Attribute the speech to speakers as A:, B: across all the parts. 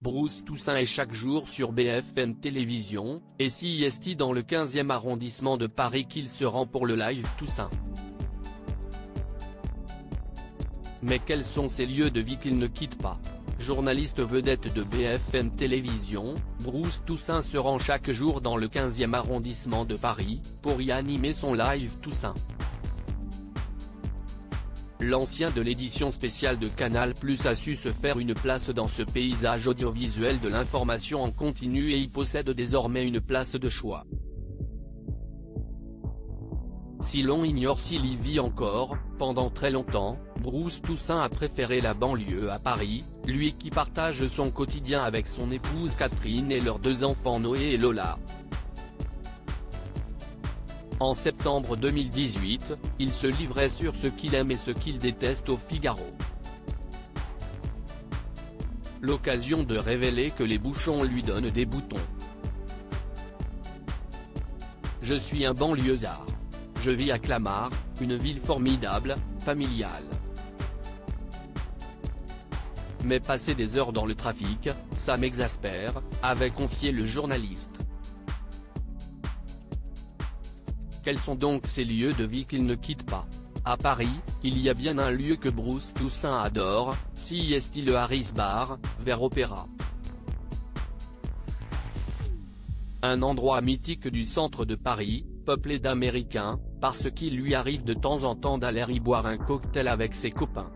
A: Bruce Toussaint est chaque jour sur BFM Télévision, et c'est dans le 15e arrondissement de Paris qu'il se rend pour le live Toussaint. Mais quels sont ces lieux de vie qu'il ne quitte pas? Journaliste vedette de BFM Télévision, Bruce Toussaint se rend chaque jour dans le 15e arrondissement de Paris, pour y animer son live Toussaint. L'ancien de l'édition spéciale de Canal+ a su se faire une place dans ce paysage audiovisuel de l'information en continu et y possède désormais une place de choix. Si l'on ignore s'il y vit encore, pendant très longtemps, Bruce Toussaint a préféré la banlieue à Paris, lui qui partage son quotidien avec son épouse Catherine et leurs 2 enfants Noé et Lola. En septembre 2018, il se livrait sur ce qu'il aime et ce qu'il déteste au Figaro. L'occasion de révéler que les bouchons lui donnent des boutons. Je suis un banlieusard. Je vis à Clamart, une ville formidable, familiale. Mais passer des heures dans le trafic, ça m'exaspère, avait confié le journaliste. Quels sont donc ces lieux de vie qu'il ne quitte pas? À Paris, il y a bien un lieu que Bruce Toussaint adore, c'est le Harris Bar, vers Opéra. Un endroit mythique du centre de Paris, peuplé d'Américains, parce qu'il lui arrive de temps en temps d'aller y boire un cocktail avec ses copains.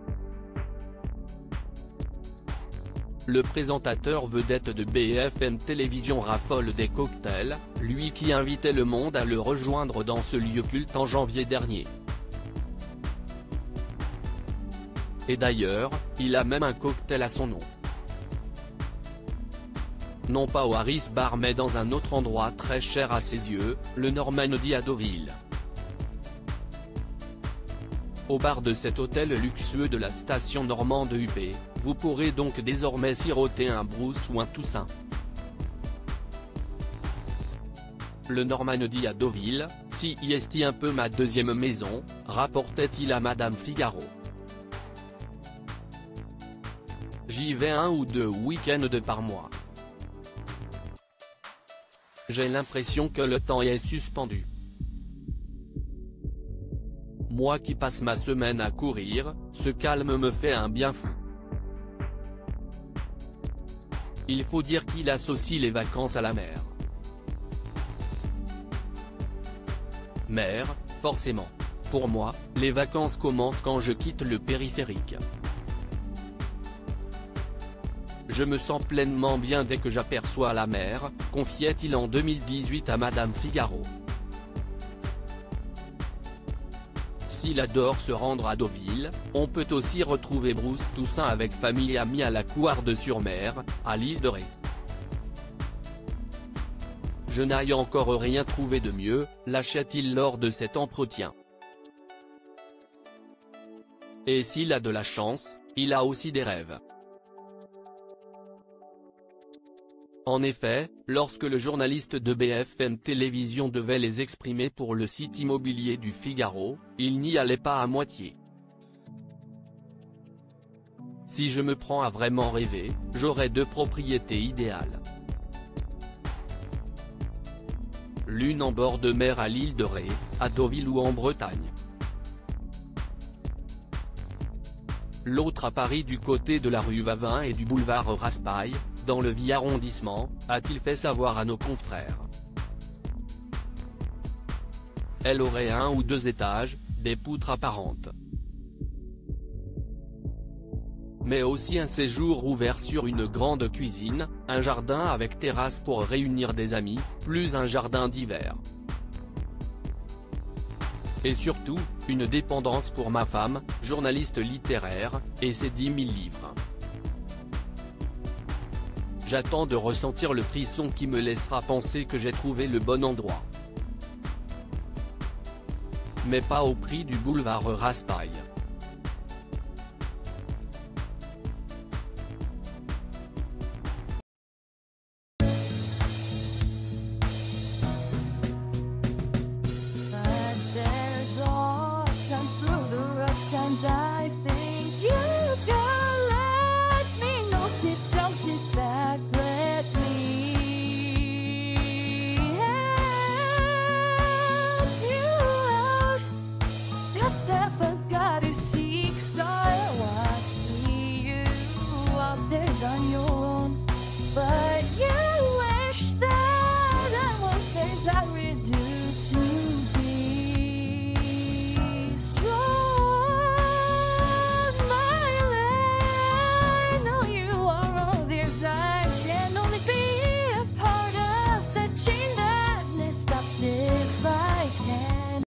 A: Le présentateur vedette de BFM Télévision raffole des cocktails, lui qui invitait le monde à le rejoindre dans ce lieu culte en janvier dernier. Et d'ailleurs, il a même un cocktail à son nom. Non pas au Harris Bar mais dans un autre endroit très cher à ses yeux, le Normandy à Deauville. Au bar de cet hôtel luxueux de la station normande UP, vous pourrez donc désormais siroter un Bruce ou un Toussaint. Le Normandy à Deauville, c'est un peu ma deuxième maison, rapportait-il à Madame Figaro. J'y vais 1 ou 2 week-ends par mois. J'ai l'impression que le temps est suspendu. Moi qui passe ma semaine à courir, ce calme me fait un bien fou. Il faut dire qu'il associe les vacances à la mer. Mer, forcément. Pour moi, les vacances commencent quand je quitte le périphérique. Je me sens pleinement bien dès que j'aperçois la mer, confiait-il en 2018 à Madame Figaro. S'il adore se rendre à Deauville, on peut aussi retrouver Bruce Toussaint avec famille et amis à la Couarde-sur-Mer, à l'île de Ré. Je n'ai encore rien trouvé de mieux, lâchait-il lors de cet entretien. Et s'il a de la chance, il a aussi des rêves. En effet, lorsque le journaliste de BFM Télévision devait les exprimer pour le site immobilier du Figaro, il n'y allait pas à moitié. Si je me prends à vraiment rêver, j'aurais 2 propriétés idéales. L'une en bord de mer à l'île de Ré, à Deauville ou en Bretagne. L'autre à Paris du côté de la rue Vavin et du boulevard Raspail, dans le 8e arrondissement, a-t-il fait savoir à nos confrères. Elle aurait 1 ou 2 étages, des poutres apparentes. Mais aussi un séjour ouvert sur une grande cuisine, un jardin avec terrasse pour réunir des amis, plus un jardin d'hiver. Et surtout, une dépendance pour ma femme, journaliste littéraire, et ses 10 000 livres. J'attends de ressentir le frisson qui me laissera penser que j'ai trouvé le bon endroit. Mais pas au prix du boulevard Raspail.
B: I think you can let me know. Sit down, sit back. on your